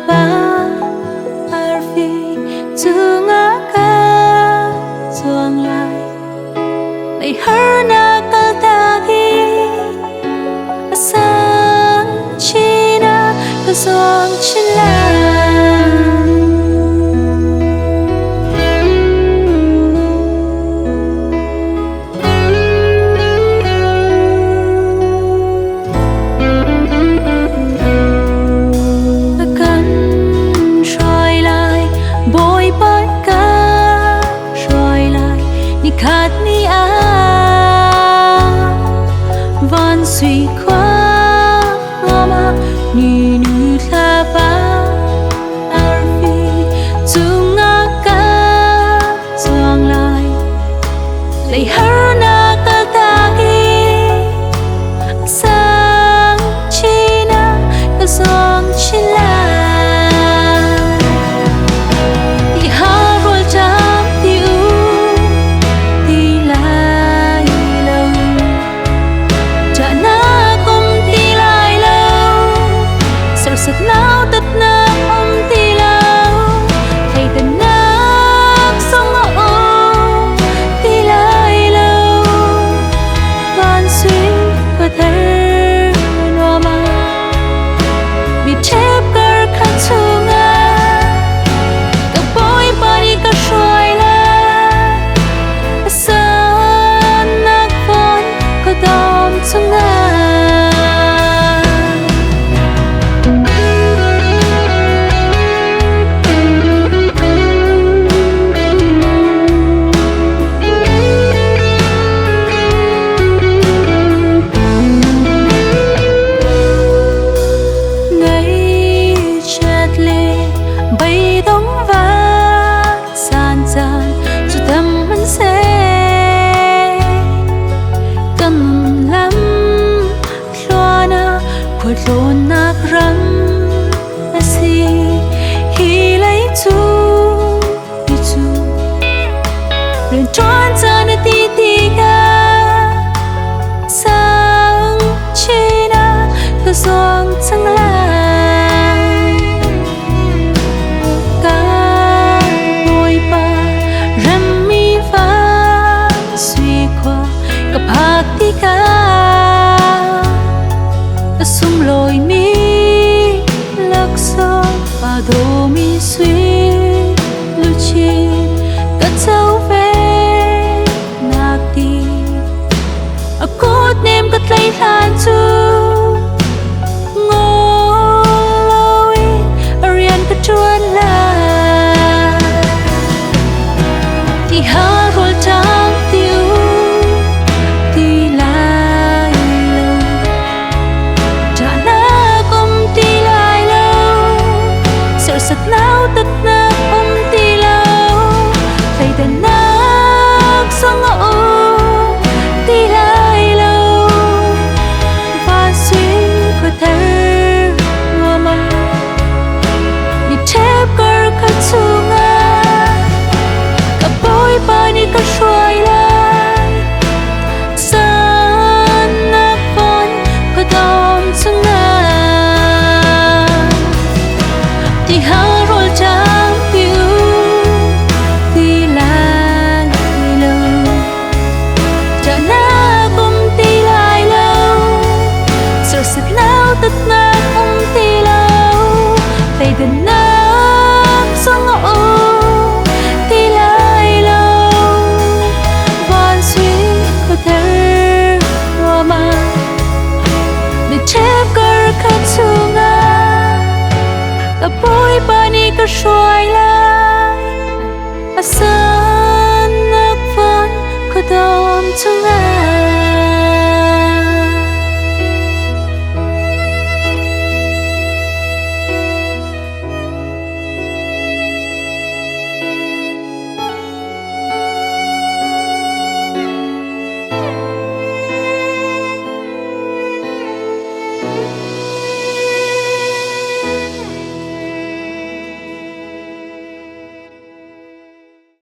ba arfi tunga ka tuang lai lay harna kaltagi asang china ka tuang chinlan khát ni a van suy qua ngoma ni nu tha ba arfi tunga ka tuang lai lay harna ka tagi sang china ka song chila lon nak răng asi hi lấy tu đi tu lên tròn ra nơi ti ti ga sang china cơ giông sang lai ca bồi ba rem mi va suy qua cặp hạt ti ca sum loi mi lắc so và do mi suy lưu chi cất dấu về nạc ti a cốt nem cất lấy than chu ngô loi arian cất chuan la ti ha rol trang tiêu sat nao tất na ti lâu thầy tên nắc song ô ti lai lâu và suy có thể ngua mà đi thép cờ khát sunga cả bối ba đi cả xoay lại san nắc von có đom sunga ti ha rol trang tiêu ti lai lâu cha na cùng ti lai lâu sợ sệt nao tất na cùng ti lâu thầy tên nắc song ô ti lai lâu van suy có thể hoa mà để chép cờ khát sunga a boy bunny ka xoay lại a sun nak van ko dom chung